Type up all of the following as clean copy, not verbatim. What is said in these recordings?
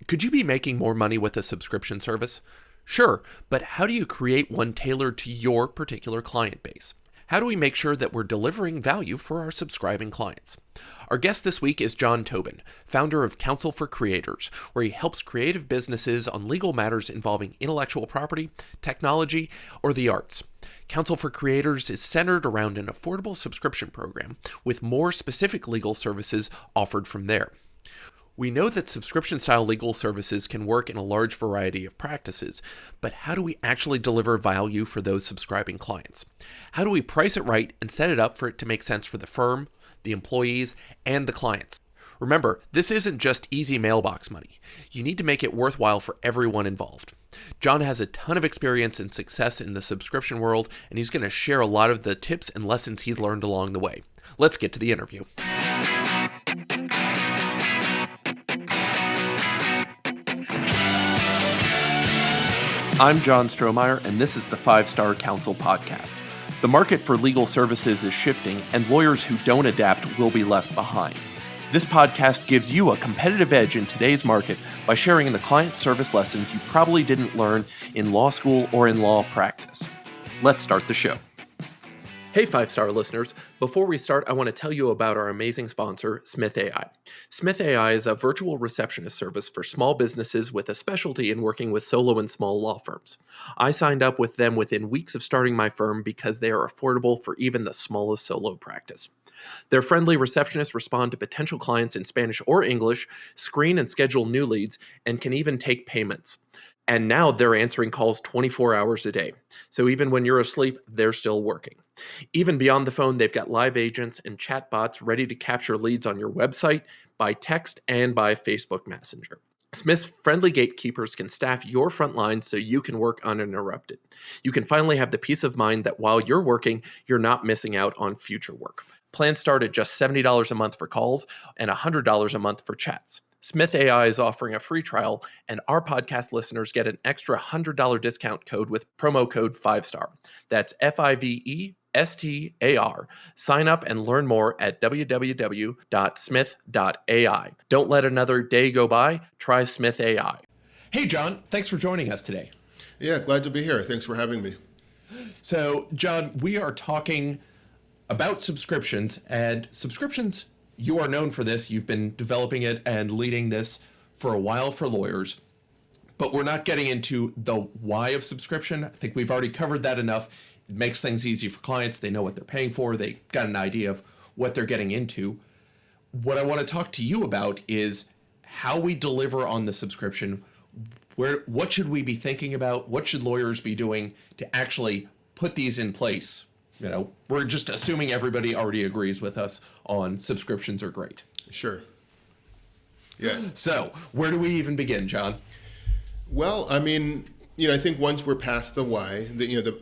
Could you be making more money with a subscription service? Sure, but how do you create one tailored to your particular client base? How do we make sure that we're delivering value for our subscribing clients? Our guest this week is John Tobin, founder of Counsel for Creators, where he helps creative businesses on legal matters involving intellectual property, technology, or the arts. Counsel for Creators is centered around an affordable subscription program with more specific legal services offered from there. We know that subscription-style legal services can work in a large variety of practices, but how do we actually deliver value for those subscribing clients? How do we price it right and set it up for it to make sense for the firm, the employees, and the clients? Remember, this isn't just easy mailbox money. You need to make it worthwhile for everyone involved. John has a ton of experience and success in the subscription world, and he's going to share a lot of the tips and lessons he's learned along the way. Let's get to the interview. I'm John Strohmeyer, and this is the 5-Star Counsel Podcast. The market for legal services is shifting, and lawyers who don't adapt will be left behind. This podcast gives you a competitive edge in today's market by sharing the client service lessons you probably didn't learn in law school or in law practice. Let's start the show. Hey 5-Star listeners, before we start, I want to tell you about our amazing sponsor, Smith AI. Smith AI is a virtual receptionist service for small businesses with a specialty in working with solo and small law firms. I signed up with them within weeks of starting my firm because they are affordable for even the smallest solo practice. Their friendly receptionists respond to potential clients in Spanish or English, screen and schedule new leads, and can even take payments. And now they're answering calls 24 hours a day. So even when you're asleep, they're still working. Even beyond the phone, they've got live agents and chatbots ready to capture leads on your website, by text, and by Facebook Messenger. Smith's friendly gatekeepers can staff your front line so you can work uninterrupted. You can finally have the peace of mind that while you're working, you're not missing out on future work. Plans start at just $70 a month for calls and $100 a month for chats. Smith AI is offering a free trial, and our podcast listeners get an extra $100 discount code with promo code 5-STAR. That's FIVESTAR. Sign up and learn more at www.smith.ai. Don't let another day go by. Try Smith AI. Hey, John, thanks for joining us today. Yeah, glad to be here. Thanks for having me. So, John, we are talking about subscriptions, and subscriptions, you are known for this. You've been developing it and leading this for a while for lawyers, but we're not getting into the why of subscription. I think we've already covered that enough. It makes things easy for clients. They know what they're paying for. They got an idea of what they're getting into. What I want to talk to you about is how we deliver on the subscription. What should we be thinking about? What should lawyers be doing to actually put these in place? You know, we're just assuming everybody already agrees with us on subscriptions are great. Sure. Yeah. So where do we even begin, John? Well, I mean, I think once we're past the why,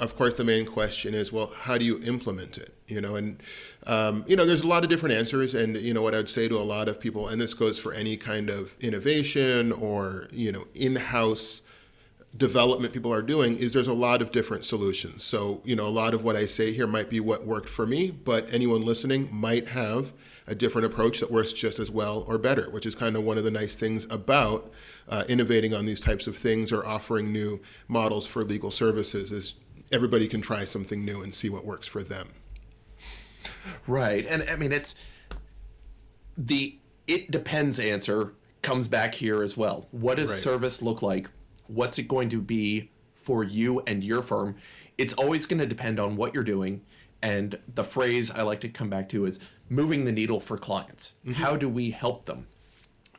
of course, the main question is, well, how do you implement it? And there's a lot of different answers. And, what I would say to a lot of people, and this goes for any kind of innovation or, in-house development people are doing, is there's a lot of different solutions. So, a lot of what I say here might be what worked for me, but anyone listening might have a different approach that works just as well or better, which is kind of one of the nice things about innovating on these types of things or offering new models for legal services is everybody can try something new and see what works for them. Right. And I mean, it depends answer comes back here as well. What does service look like? What's it going to be for you and your firm? It's always going to depend on what you're doing. And the phrase I like to come back to is moving the needle for clients. Mm-hmm. How do we help them?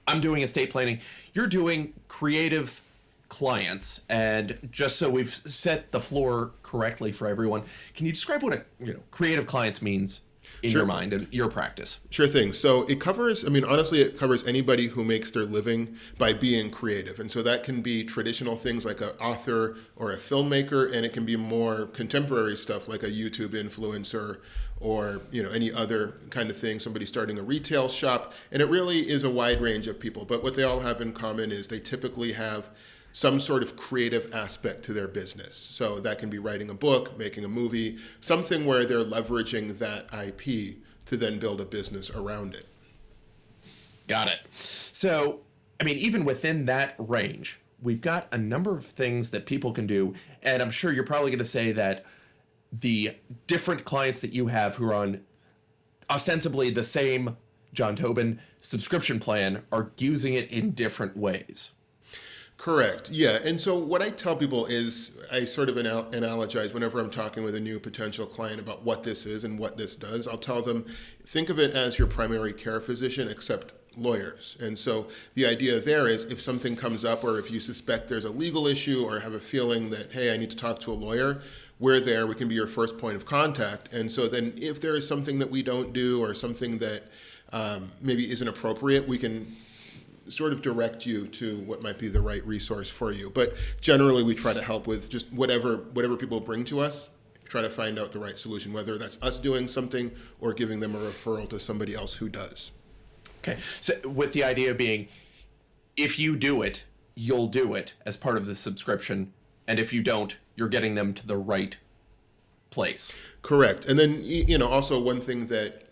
I'm doing estate planning. You're doing creative clients. And just so we've set the floor correctly for everyone, can you describe what creative clients means in your mind and your practice? Sure thing. So it covers anybody who makes their living by being creative. And so that can be traditional things like an author or a filmmaker, and it can be more contemporary stuff like a YouTube influencer or any other kind of thing, somebody starting a retail shop. And it really is a wide range of people. But what they all have in common is they typically have some sort of creative aspect to their business. So that can be writing a book, making a movie, something where they're leveraging that IP to then build a business around it. Got it. So I mean, even within that range, we've got a number of things that people can do. And I'm sure you're probably going to say that the different clients that you have who are on ostensibly the same John Tobin subscription plan are using it in different ways. Correct. Yeah. And so what I tell people is I sort of analogize whenever I'm talking with a new potential client about what this is and what this does. I'll tell them, think of it as your primary care physician, except lawyers. And so the idea there is if something comes up or if you suspect there's a legal issue or have a feeling that, hey, I need to talk to a lawyer, we're there. We can be your first point of contact. And so then if there is something that we don't do or something that maybe isn't appropriate, we can sort of direct you to what might be the right resource for you. But generally, we try to help with just whatever people bring to us, try to find out the right solution, whether that's us doing something or giving them a referral to somebody else who does. Okay. So with the idea being, if you do it, you'll do it as part of the subscription. And if you don't, you're getting them to the right place. Correct. And then, also one thing that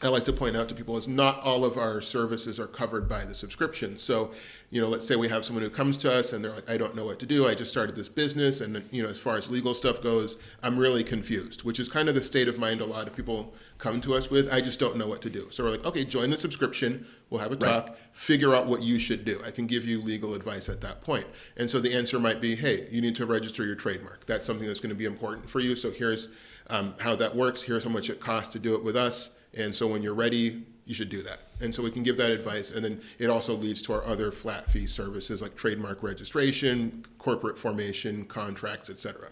I like to point out to people is not all of our services are covered by the subscription. So, let's say we have someone who comes to us and they're like, I don't know what to do. I just started this business. And, as far as legal stuff goes, I'm really confused, which is kind of the state of mind a lot of people come to us with. I just don't know what to do. So we're like, okay, join the subscription. We'll have a talk, figure out what you should do. I can give you legal advice at that point. And so the answer might be, hey, you need to register your trademark. That's something that's going to be important for you. So here's how that works. Here's how much it costs to do it with us. And so when you're ready, you should do that. And so we can give that advice. And then it also leads to our other flat fee services like trademark registration, corporate formation, contracts, etc.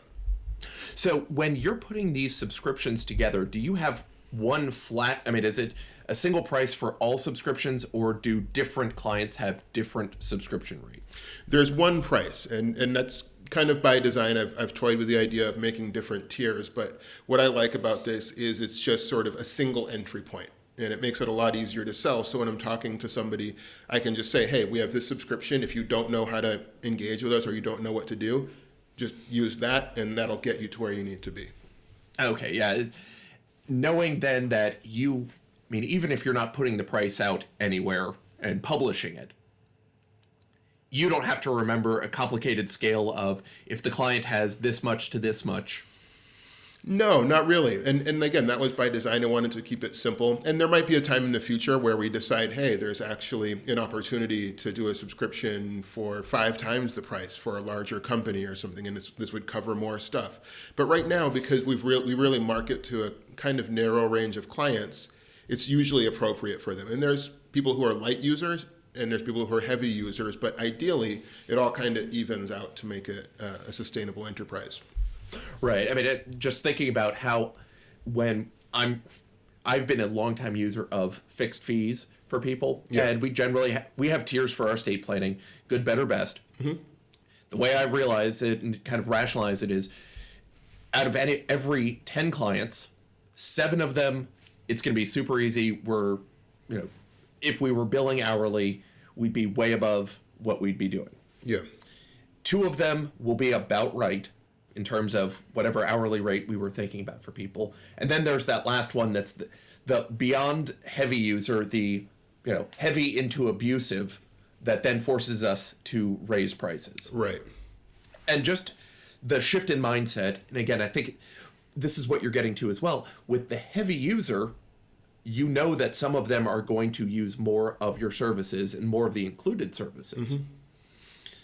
So when you're putting these subscriptions together, do you have one flat, is it a single price for all subscriptions, or do different clients have different subscription rates? There's one price, and that's kind of by design. I've toyed with the idea of making different tiers, but what I like about this is it's just sort of a single entry point, and it makes it a lot easier to sell. So when I'm talking to somebody, I can just say, hey, we have this subscription. If you don't know how to engage with us or you don't know what to do, just use that, and that'll get you to where you need to be. Okay, yeah. Knowing then that even if you're not putting the price out anywhere and publishing it, you don't have to remember a complicated scale of if the client has this much to this much. No, not really. And again, that was by design. I wanted to keep it simple. And there might be a time in the future where we decide, hey, there's actually an opportunity to do a subscription for 5 times the price for a larger company or something, and this would cover more stuff. But right now, because we really market to a kind of narrow range of clients, it's usually appropriate for them. And there's people who are light users, and there's people who are heavy users, but ideally, it all kind of evens out to make it a sustainable enterprise. Right. Just thinking about how when I've been a longtime user of fixed fees for people, and we generally we have tiers for our estate planning, good, better, best. Mm-hmm. The way I realize it and kind of rationalize it is, out of every 10 clients, 7 of them, it's going to be super easy. We're, if we were billing hourly, we'd be way above what we'd be doing. Yeah. 2 of them will be about right in terms of whatever hourly rate we were thinking about for people. And then there's that last one that's the beyond heavy user, the heavy into abusive, that then forces us to raise prices. Right. And just the shift in mindset, and again, I think this is what you're getting to as well. With the heavy user, that some of them are going to use more of your services and more of the included services. Mm-hmm.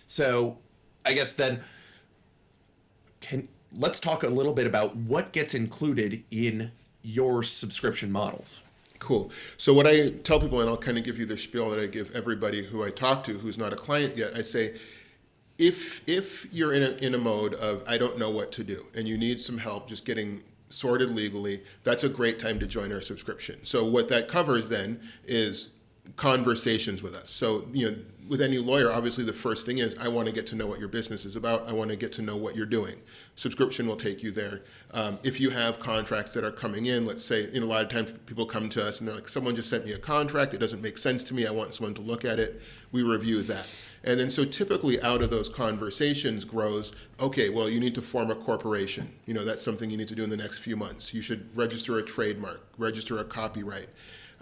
So I guess then let's talk a little bit about what gets included in your subscription models. Cool. So what I tell people, and I'll kind of give you the spiel that I give everybody who I talk to who's not a client yet, I say, if you're in a mode of I don't know what to do and you need some help just getting sorted legally, that's a great time to join our subscription. So what that covers then is conversations with us. So, with any lawyer, obviously the first thing is I want to get to know what your business is about. I want to get to know what you're doing. Subscription will take you there. If you have contracts that are coming in, let's say, a lot of times people come to us and they're like, someone just sent me a contract. It doesn't make sense to me. I want someone to look at it. We review that. And then so typically out of those conversations grows, okay, well, you need to form a corporation. That's something you need to do in the next few months. You should register a trademark, register a copyright.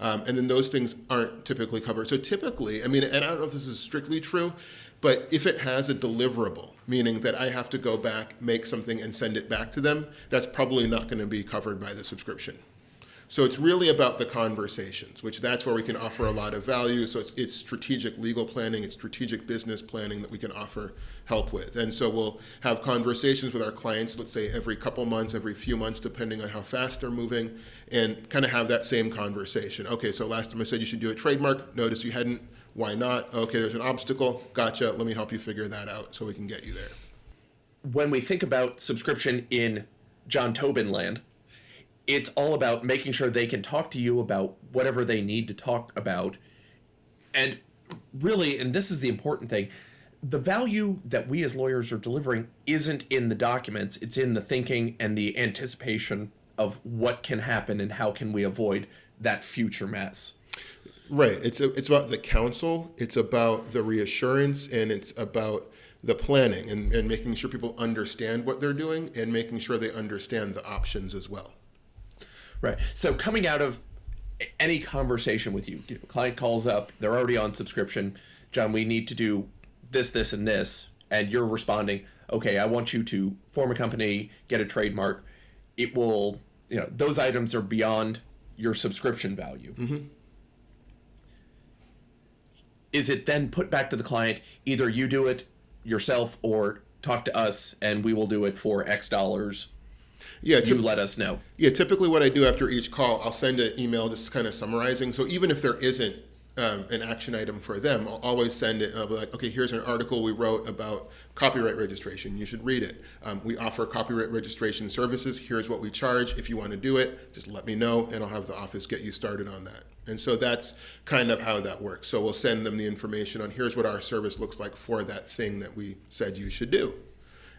And then those things aren't typically covered. So typically, I mean, and I don't know if this is strictly true, but if it has a deliverable, meaning that I have to go back, make something, and send it back to them, that's probably not going to be covered by the subscription. So it's really about the conversations, which that's where we can offer a lot of value. So it's strategic legal planning, it's strategic business planning that we can offer help with. And so we'll have conversations with our clients, let's say every couple months, every few months, depending on how fast they're moving, and kind of have that same conversation. Okay, so last time I said you should do a trademark, notice you hadn't, why not? Okay, there's an obstacle, gotcha, let me help you figure that out so we can get you there. When we think about subscription in John Tobin land, it's all about making sure they can talk to you about whatever they need to talk about. And really, and this is the important thing, the value that we as lawyers are delivering isn't in the documents, it's in the thinking and the anticipation of what can happen and how can we avoid that future mess. Right. It's about the counsel, it's about the reassurance, and it's about the planning and making sure people understand what they're doing and making sure they understand the options as well. Right. So coming out of any conversation with you, client calls up, they're already on subscription. John, we need to do this, this, and this. And you're responding, okay, I want you to form a company, get a trademark. It will, those items are beyond your subscription value. Mm-hmm. Is it then put back to the client, either you do it yourself or talk to us and we will do it for X dollars? Yeah, you let us know. Yeah, typically what I do after each call, I'll send an email just kind of summarizing. So even if there isn't an action item for them, I'll always send it. I'll be like, okay, here's an article we wrote about copyright registration. You should read it. We offer copyright registration services. Here's what we charge. If you want to do it, just let me know, and I'll have the office get you started on that. And so that's kind of how that works. So we'll send them the information on here's what our service looks like for that thing that we said you should do.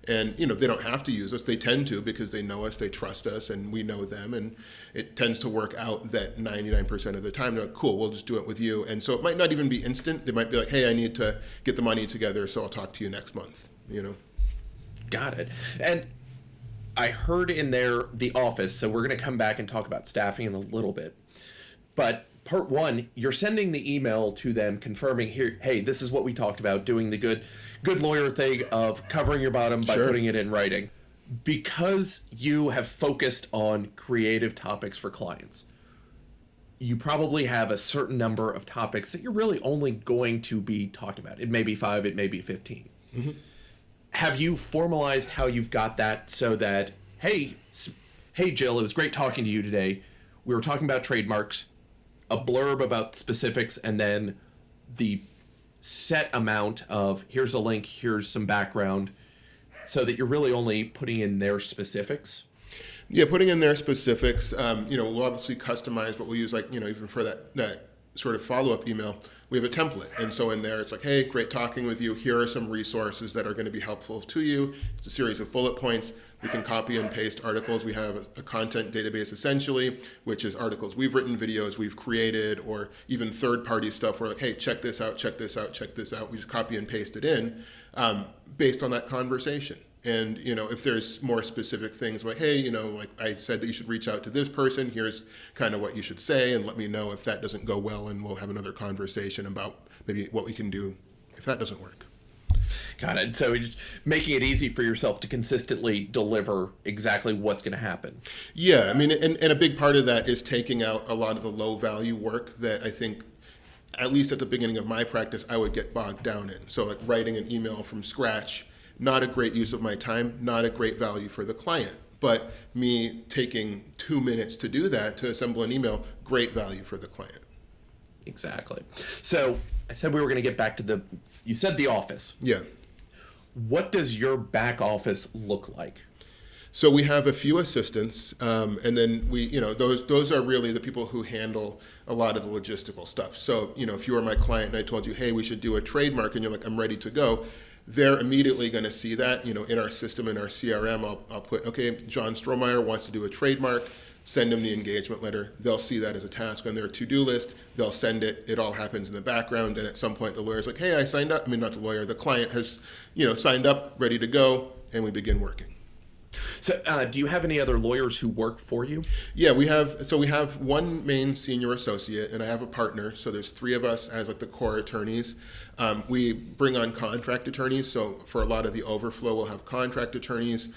And they don't have to use us. They tend to because they know us, they trust us, and we know them. And it tends to work out that 99% of the time. They're like, cool, we'll just do it with you. And so it might not even be instant. They might be like, hey, I need to get the money together, so I'll talk to you next month. Got it. And I heard in there the office, so we're going to come back and talk about staffing in a little bit. But part one, you're sending the email to them confirming here, hey, this is what we talked about, doing the good lawyer thing of covering your bottom by putting it in writing. Because you have focused on creative topics for clients, you probably have a certain number of topics that you're really only going to be talking about. It may be 5, it may be 15. Mm-hmm. Have you formalized how you've got that so that, hey, Jill, it was great talking to you today. We were talking about trademarks, a blurb about specifics, and then the set amount of here's a link, here's some background, so that you're really only putting in their specifics? Yeah, putting in their specifics. We'll obviously customize what we use, like, even for that sort of follow-up email, we have a template. And so in there, it's like, hey, great talking with you. Here are some resources that are going to be helpful to you. It's a series of bullet points. We can copy and paste articles. We have a content database essentially, which is articles we've written, videos we've created, or even third-party stuff. We're like, hey, check this out, check this out, check this out. We just copy and paste it in based on that conversation. And, if there's more specific things like, hey, like I said that you should reach out to this person, here's kind of what you should say, and let me know if that doesn't go well, and we'll have another conversation about maybe what we can do if that doesn't work. Got it. So just making it easy for yourself to consistently deliver exactly what's going to happen. Yeah, I mean, and a big part of that is taking out a lot of the low value work that I think, at least at the beginning of my practice, I would get bogged down in. So like writing an email from scratch, not a great use of my time, not a great value for the client. But me taking 2 minutes to do that, to assemble an email, great value for the client. Exactly. So I said we were going to get back to you said the office. Yeah. What does your back office look like? So we have a few assistants, and then those are really the people who handle a lot of the logistical stuff. So, if you were my client and I told you, hey, we should do a trademark, and you're like, I'm ready to go, they're immediately going to see that, in our system, in our CRM. I'll put, okay, John Strohmeyer wants to do a trademark, send them the engagement letter. They'll see that as a task on their to-do list. They'll send it. It all happens in the background. And at some point, the lawyer's like, hey, I signed up. I mean, not the lawyer, the client has, signed up, ready to go, and we begin working. So do you have any other lawyers who work for you? Yeah, we have one main senior associate, and I have a partner. So there's three of us as like the core attorneys. We bring on contract attorneys. So for a lot of the overflow, we'll have contract attorneys.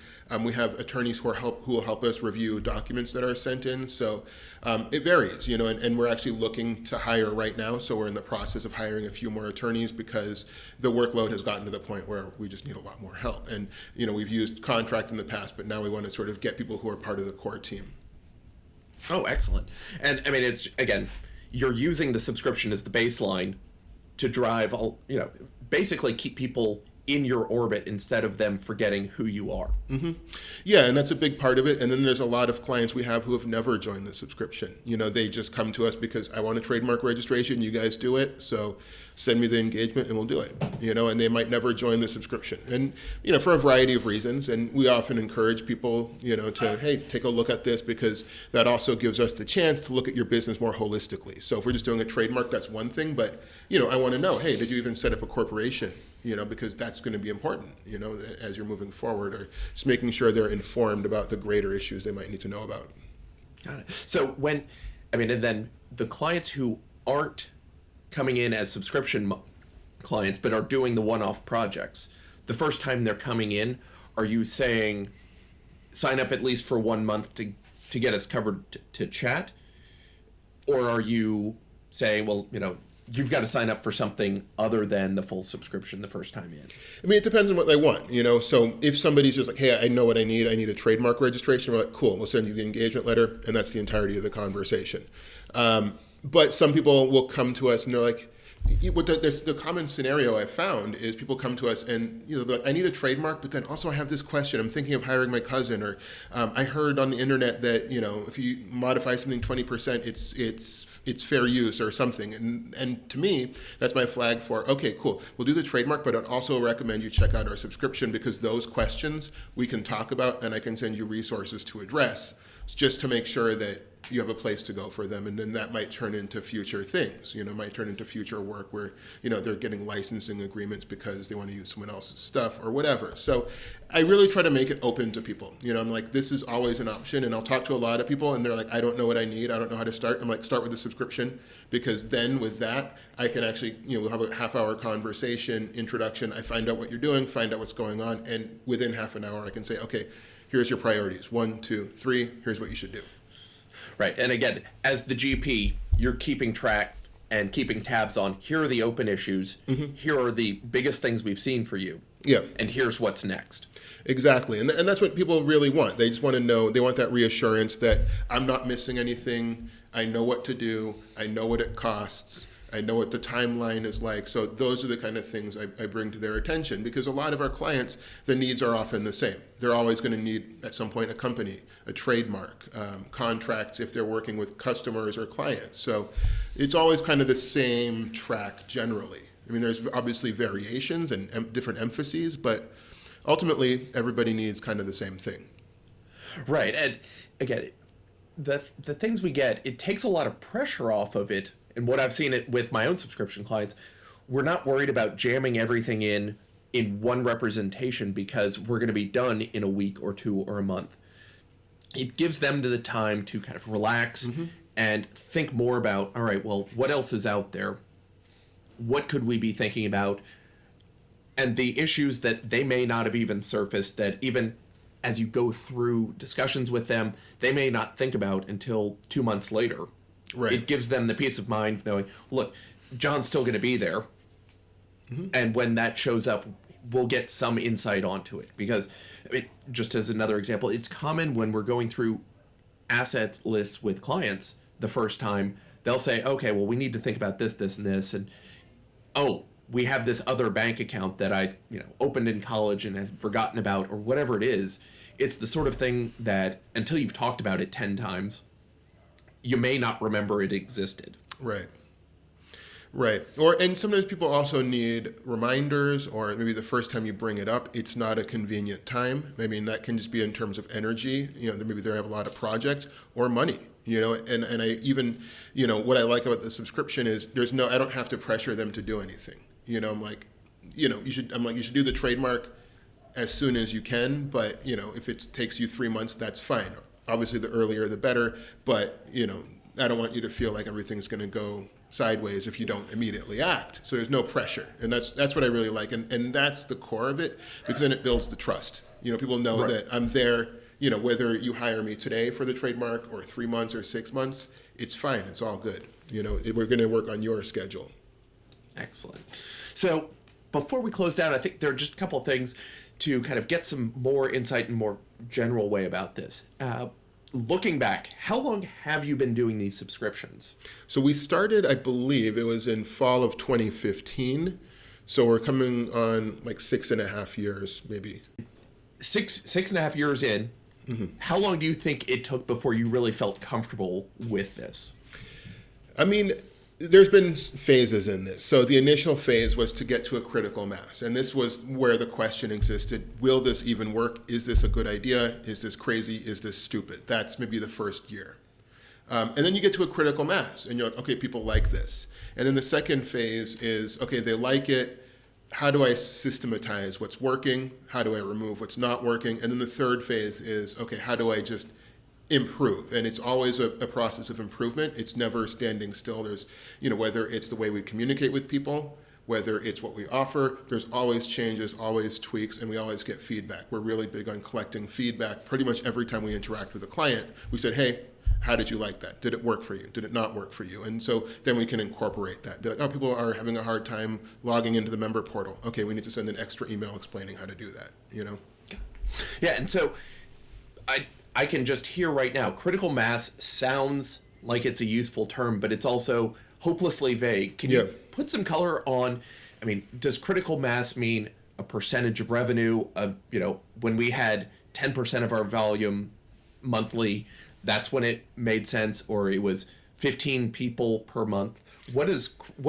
We have attorneys who will help us review documents that are sent in. So it varies, and we're actually looking to hire right now. So we're in the process of hiring a few more attorneys because the workload has gotten to the point where we just need a lot more help. And we've used contract in the past, but now we want to sort of get people who are part of the core team. Oh, excellent. And I mean, it's, again, you're using the subscription as the baseline to drive, basically keep people in your orbit instead of them forgetting who you are. Mm-hmm. Yeah, and that's a big part of it. And then there's a lot of clients we have who have never joined the subscription. They just come to us because I want a trademark registration, you guys do it, so send me the engagement and we'll do it. And they might never join the subscription. And, for a variety of reasons. And we often encourage people, to, hey, take a look at this, because that also gives us the chance to look at your business more holistically. So if we're just doing a trademark, that's one thing. But, I want to know, hey, did you even set up a corporation? Because that's going to be important, as you're moving forward, or just making sure they're informed about the greater issues they might need to know about. Got it. So and then the clients who aren't coming in as subscription clients, but are doing the one-off projects, the first time they're coming in, are you saying sign up at least for 1 month to get us covered to chat? Or are you saying, well, you've got to sign up for something other than the full subscription the first time in? I mean, it depends on what they want, So if somebody's just like, hey, I know what I need a trademark registration, we're like, cool, we'll send you the engagement letter, and that's the entirety of the conversation. But some people will come to us and they're like, the common scenario I found is people come to us and they're like, I need a trademark, but then also I have this question. I'm thinking of hiring my cousin, or I heard on the internet that if you modify something 20%, it's fair use or something. And to me, that's my flag for, okay, cool, we'll do the trademark, but I'd also recommend you check out our subscription, because those questions we can talk about and I can send you resources to address, just to make sure that you have a place to go for them. And then that might turn into future things, might turn into future work where, they're getting licensing agreements because they want to use someone else's stuff or whatever. So I really try to make it open to people. I'm like, this is always an option. And I'll talk to a lot of people and they're like, I don't know what I need. I don't know how to start. I'm like, start with the subscription, because then with that, I can actually, we'll have a half-hour conversation, introduction. I find out what you're doing, find out what's going on. And within half an hour, I can say, okay, here's your priorities. 1, 2, 3, here's what you should do. Right. And again, as the GP, you're keeping track and keeping tabs on, here are the open issues. Mm-hmm. Here are the biggest things we've seen for you. Yeah. And here's what's next. Exactly. And that's what people really want. They just want to know, they want that reassurance that I'm not missing anything. I know what to do. I know what it costs. I know what the timeline is like. So those are the kind of things I bring to their attention, because a lot of our clients, the needs are often the same. They're always going to need at some point a company, a trademark, contracts if they're working with customers or clients. So it's always kind of the same track generally. I mean, there's obviously variations and different emphases, but ultimately everybody needs kind of the same thing. Right. And again, the things we get, it takes a lot of pressure off of it. And what I've seen it with my own subscription clients, we're not worried about jamming everything in one representation because we're going to be done in a week or 2 or a month. It gives them the time to kind of relax mm-hmm. and think more about, all right, well, what else is out there? What could we be thinking about? And the issues that they may not have even surfaced, that even as you go through discussions with them, they may not think about until 2 months later. Right. It gives them the peace of mind of knowing, look, John's still going to be there. Mm-hmm. And when that shows up, we'll get some insight onto it. Because, just as another example, it's common when we're going through assets lists with clients the first time, they'll say, okay, well, we need to think about this, this, and this. And, oh, we have this other bank account that I opened in college and had forgotten about, or whatever it is. It's the sort of thing that until you've talked about it 10 times, you may not remember it existed. Right. Right. And sometimes people also need reminders, or maybe the first time you bring it up, it's not a convenient time. I mean, that can just be in terms of energy. Maybe they have a lot of projects or money. And I even, what I like about the subscription is I don't have to pressure them to do anything. I'm like, you should do the trademark. as soon as you can, but if it takes you 3 months, that's fine. Obviously, the earlier the better, but I don't want you to feel like everything's going to go sideways if you don't immediately act. So there's no pressure, and that's what I really like, and that's the core of it, because then it builds the trust. People know Right. that I'm there. Whether you hire me today for the trademark or 3 months or 6 months, it's fine. It's all good. We're going to work on your schedule. Excellent. So before we close down, I think there are just a couple of things to kind of get some more insight in a more general way about this. Looking back, how long have you been doing these subscriptions? So we started, I believe, it was in fall of 2015. So we're coming on like 6.5 years, maybe. Six and a half years in. Mm-hmm. How long do you think it took before you really felt comfortable with this? I mean, there's been phases in this. So the initial phase was to get to a critical mass. And this was where the question existed, will this even work? Is this a good idea? Is this crazy? Is this stupid? That's maybe the first year. And then you get to a critical mass and you're like, okay, people like this. And then the second phase is, okay, they like it. How do I systematize what's working? How do I remove what's not working? And then the third phase is, okay, how do I just improve? And it's always a process of improvement. It's never standing still. There's, whether it's the way we communicate with people, whether it's what we offer, there's always changes, always tweaks, and we always get feedback. We're really big on collecting feedback. Pretty much every time we interact with a client, we said, hey, how did you like that? Did it work for you? Did it not work for you? And so then we can incorporate that. Be like, oh, people are having a hard time logging into the member portal. Okay, we need to send an extra email explaining how to do that, Yeah, and so I can just hear right now, critical mass sounds like it's a useful term, but it's also hopelessly vague. Can you put some color on, does critical mass mean a percentage of revenue of, when we had 10% of our volume monthly, that's when it made sense, or it was 15 people per month? What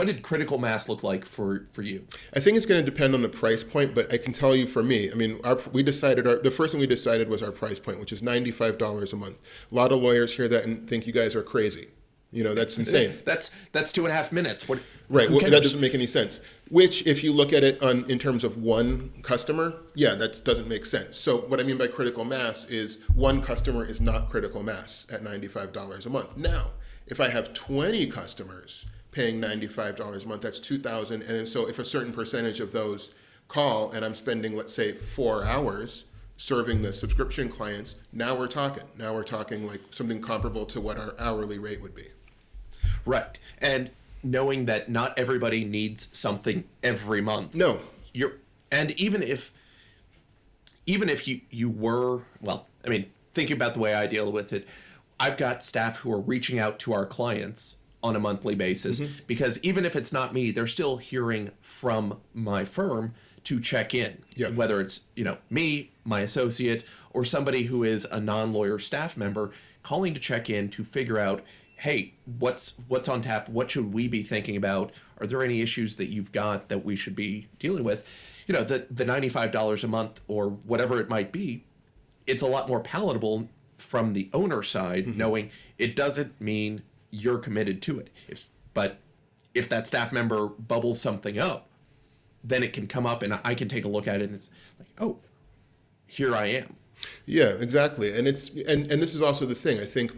did critical mass look like for you? I think it's going to depend on the price point, but I can tell you for me, the first thing we decided was our price point, which is $95 a month. A lot of lawyers hear that and think you guys are crazy. That's insane. That's 2.5 minutes. Right. Well, that doesn't make any sense. Which, if you look at it in terms of one customer, that doesn't make sense. So what I mean by critical mass is one customer is not critical mass at $95 a month. Now, if I have 20 customers paying $95 a month, that's $2,000. And so if a certain percentage of those call and I'm spending, let's say, 4 hours serving the subscription clients, now we're talking like something comparable to what our hourly rate would be. Right. And knowing that not everybody needs something every month. No. Even if you were, thinking about the way I deal with it, I've got staff who are reaching out to our clients on a monthly basis, because even if it's not me, they're still hearing from my firm to check in, whether it's, me, my associate, or somebody who is a non-lawyer staff member calling to check in to figure out, hey, what's on tap? What should we be thinking about? Are there any issues that you've got that we should be dealing with? The $95 a month or whatever it might be, it's a lot more palatable from the owner side, knowing it doesn't mean you're committed to it. But if that staff member bubbles something up, then it can come up and I can take a look at it and it's like, oh, here I am. Yeah, exactly. And this is also the thing. I think,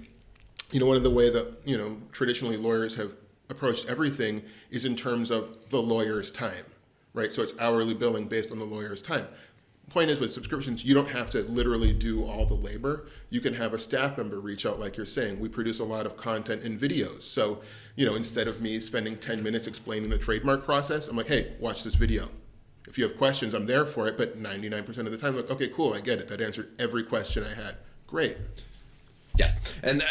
one of the way that, traditionally lawyers have approached everything is in terms of the lawyer's time, right? So it's hourly billing based on the lawyer's time. Point is, with subscriptions, you don't have to literally do all the labor. You can have a staff member reach out, like you're saying. We produce a lot of content and videos. So, instead of me spending 10 minutes explaining the trademark process, I'm like, hey, watch this video. If you have questions, I'm there for it. But 99% of the time, I'm like, okay, cool, I get it. That answered every question I had. Great. Yeah. And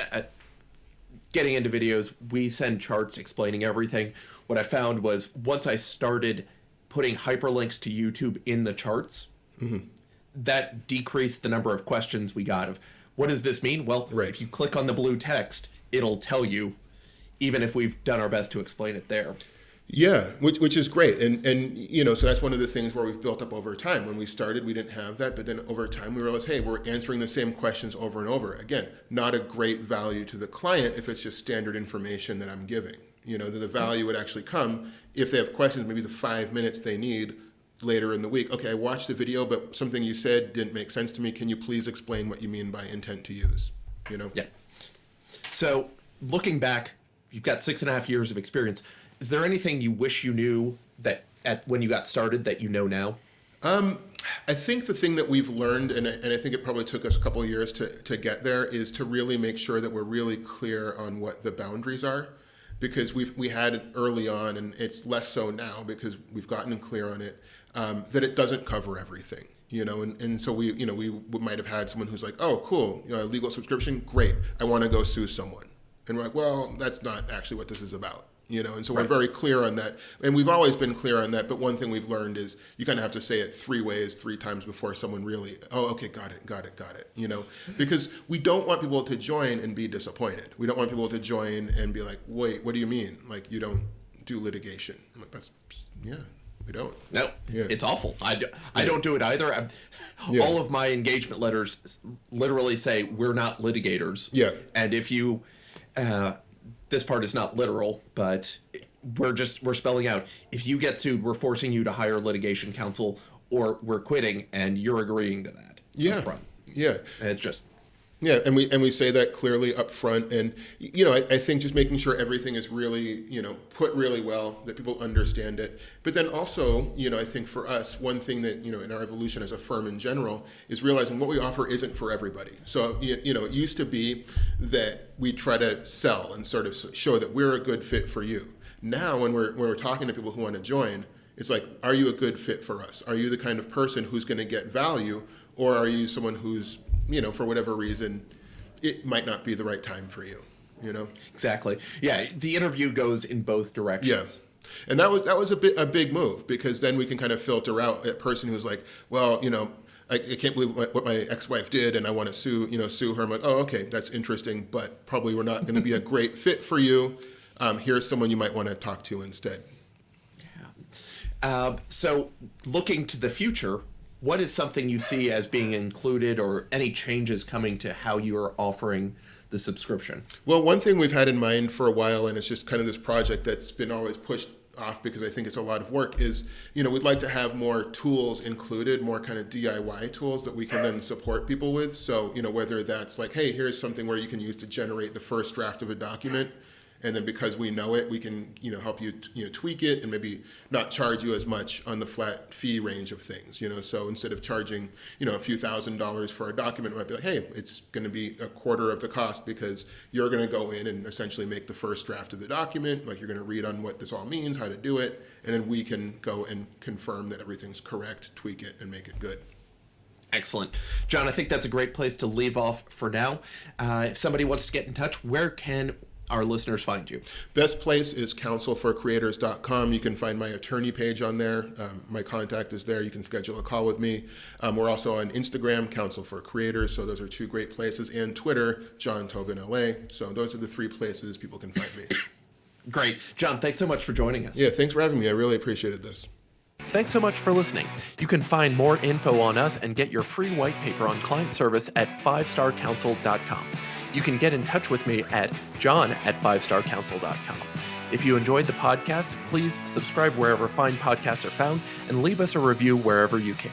getting into videos, we send charts explaining everything. What I found was once I started putting hyperlinks to YouTube in the charts, that decreased the number of questions we got of, what does this mean? Well, if you click on the blue text, it'll tell you, even if we've done our best to explain it there. Yeah, which is great. And so that's one of the things where we've built up over time. When we started, we didn't have that, but then over time we realized, hey, we're answering the same questions over and over. Again, not a great value to the client if it's just standard information that I'm giving. The value would actually come if they have questions, maybe the 5 minutes they need, later in the week, okay, I watched the video, but something you said didn't make sense to me. Can you please explain what you mean by intent to use? Yeah. So looking back, you've got 6.5 years of experience. Is there anything you wish you knew that when you got started that you know now? I think the thing that we've learned, and I think it probably took us a couple of years to get there, is to really make sure that we're really clear on what the boundaries are, because we had it early on, and it's less so now because we've gotten clear on it, that it doesn't cover everything. And so we might have had someone who's like, oh, cool, legal subscription, great, I want to go sue someone, and we're like, well, that's not actually what this is about. And so we're very clear on that. And we've always been clear on that. But one thing we've learned is you kind of have to say it 3 ways, 3 times before someone really, oh, okay, got it. Because we don't want people to join and be disappointed. We don't want people to join and be like, wait, what do you mean? Like, you don't do litigation? I'm like, we don't. No, it's awful. I don't do it either. All of my engagement letters literally say we're not litigators. Yeah. And if you... this part is not literal, but we're spelling out, if you get sued, we're forcing you to hire litigation counsel, or we're quitting, and you're agreeing to that. Yeah. Up front. Yeah. And it's just... Yeah, and we say that clearly up front, and I think just making sure everything is really put really well, that people understand it. But then also I think for us, one thing that in our evolution as a firm in general is realizing what we offer isn't for everybody. So it used to be that we try to sell and sort of show that we're a good fit for you. Now when we're talking to people who want to join, it's like, are you a good fit for us? Are you the kind of person who's going to get value, or are you someone who's for whatever reason, it might not be the right time for you, Exactly. Yeah, the interview goes in both directions. Yes. And that was a big move, because then we can kind of filter out a person who's like, well, I can't believe what my ex-wife did, and I want to sue her. I'm like, oh, okay, that's interesting, but probably we're not going to be a great fit for you. Here's someone you might want to talk to instead. Yeah. So looking to the future, what is something you see as being included, or any changes coming to how you are offering the subscription? Well, one thing we've had in mind for a while, and it's just kind of this project that's been always pushed off because I think it's a lot of work, is we'd like to have more tools included, more kind of DIY tools that we can then support people with. So whether that's like, hey, here's something where you can use to generate the first draft of a document, and then because we know it, we can help you tweak it and maybe not charge you as much on the flat fee range of things. So instead of charging a few $1,000s for a document, it might be like, hey, it's going to be a quarter of the cost, because you're going to go in and essentially make the first draft of the document. Like, you're going to read on what this all means, how to do it, and then we can go and confirm that everything's correct, tweak it, and make it good. Excellent. John, I think that's a great place to leave off for now. If somebody wants to get in touch, where can our listeners find you? Best place is counselforcreators.com. You can find my attorney page on there. My contact is there. You can schedule a call with me. We're also on Instagram, Counsel for Creators. So those are 2 great places. And Twitter, John Tobin LA. So those are the 3 places people can find me. Great. John, thanks so much for joining us. Yeah, thanks for having me. I really appreciated this. Thanks so much for listening. You can find more info on us and get your free white paper on client service at 5starcounsel.com. You can get in touch with me at john@5starcounsel.com. If you enjoyed the podcast, please subscribe wherever fine podcasts are found and leave us a review wherever you can.